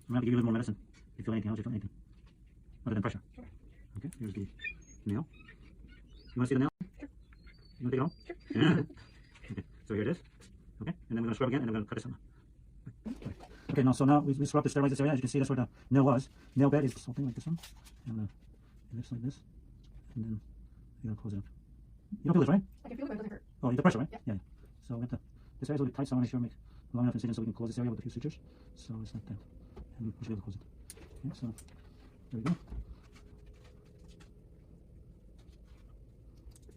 I'm going to give you a little more medicine. If you feel anything else, you feel anything other than pressure. Sure. Okay, here's the nail. You want to see the nail? Sure. You want to take it home? Sure. Okay, so here it is. Okay, and then we're going to scrub again, and then we're going to cut this out. Okay, now so now we scrubbed to sterilize this area. As you can see, that's where the nail was. Nail bed is something like this one, and this like this, and then you gotta close it up. You don't feel this, right? I can feel it, but it doesn't hurt. Oh, the pressure, right? Yeah. Yeah. So we have to, this area's a little bit tight, so I want to make sure we make long enough incision so we can close this area with a few sutures. So it's like that, and we should be able to close it. Okay, so there we go.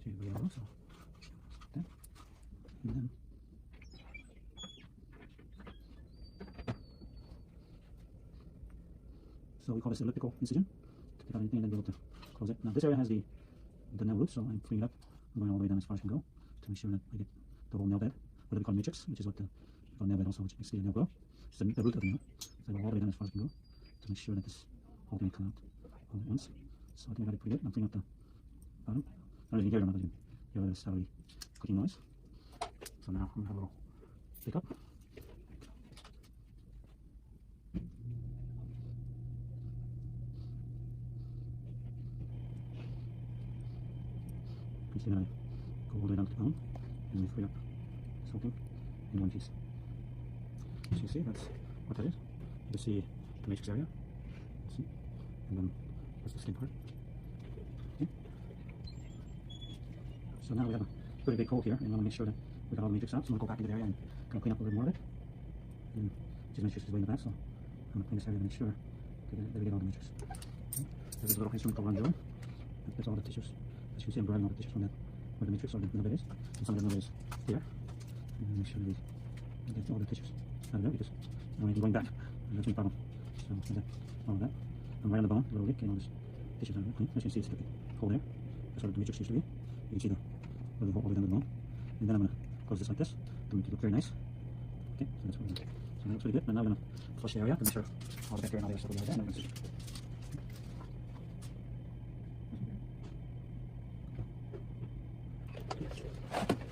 So you go, so like that, and then. So we call this elliptical incision to take out anything and then be able to close it. Now this area has the nail root, so I'm freeing it up. I'm going all the way down as far as I can go to make sure that I get the whole nail bed, what we call matrix, which is what we call nail bed also, which makes the nail grow. It's the root of the nail. So I go all the way down as far as I can go to make sure that this whole thing come out all at once. So I think I got it pretty good. I'm freeing up the bottom. I don't even hear it, I'm not even hear this salary clicking noise. So now I'm going to have a little pick up. See that I go all the way down to the bone and we free up this whole thing in one piece. So you see, that's what that is. You can see the matrix area, see, and then that's the skin part. Okay. So now we have a pretty big hole here, and we want to make sure that we got all the matrix out. So I'm going to go back into the area and kind of clean up a little more of it. And this matrix is way in the back, so I'm going to clean this area to make sure that we get all the matrix. Okay. There's a little instrument called Ronjoy. That's all the tissues. As you can see, I'm grabbing all the tissues from that, where the matrix or the nail bed is, and some of the nail bed is here. And make sure that we get all the tissues out of there, because I don't need going back. And that's my problem. So there's all of that. I'm right on the bone, a little leak, and all this tissues out of there. As you can see, it's a hole there. That's where the matrix used to be. You can see the hole all the way down to the bone. And then I'm going to close this like this to make it look very nice. Okay, so that's what we're going to do. So that looks pretty good. And now we're going to flush the area to make sure all the bacteria and all the other stuff will be out there. And then we're going to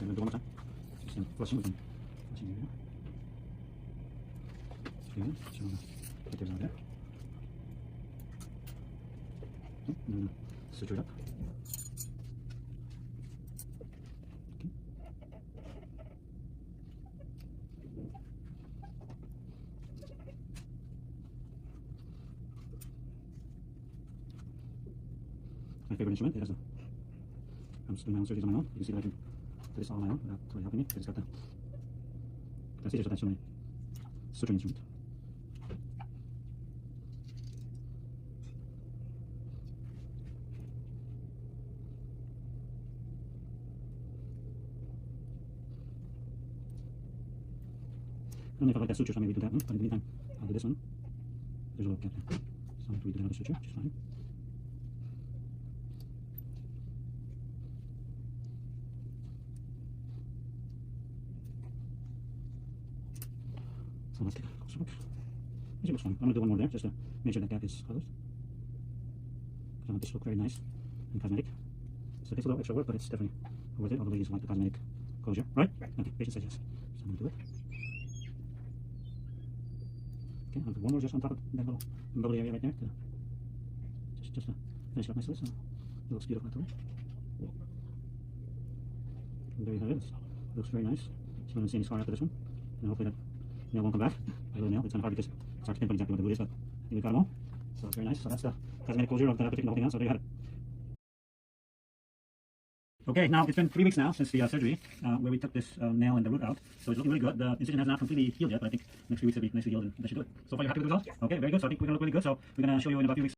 I'm going to do one more time. Just flushing with them. Flushing the area. Good. So get those out there. Okay, and then I'm going to suture it up. Okay. My favorite instrument. It has a. I'm just doing my own surgeries on my own. You can see that I can do this all on my own without really helping me. It's got the scissors attached to my suturing instrument. I don't know if I like that suture, so maybe do that one, but in the meantime, I'll do this one. There's a little gap there. So I'm going to redo another suture, which is fine. So let's take a closer look. It looks fine. I'm going to do one more there just to make sure that gap is closed. Because I want this to look very nice and cosmetic. So it takes a little extra work, but it's definitely worth it. All the ladies like the cosmetic closure, right? Right. Okay, patient says yes. So I'm going to do it. Okay, I'll do one more just on top of that little bubbly area right there to just to finish it up nicely. So it looks beautiful after. And there you have it. It looks very nice. So I don't see any scar after this one. And hopefully that nail won't come back. A little nail. It's kind of hard because it's hard to pinpoint exactly what the root is, but I think we've got them all. So it's very nice. So that's the cosmetic closure of that particular whole thing out. So there you have it. Okay, now it's been 3 weeks now since the surgery where we took this nail and the root out. So it's looking really good. The incision has not completely healed yet, but I think next few weeks it'll be nicely healed and that should do it. So far you're happy with the results? Yeah. Okay, very good. So I think we're going to look really good. So we're going to show you in about a few weeks.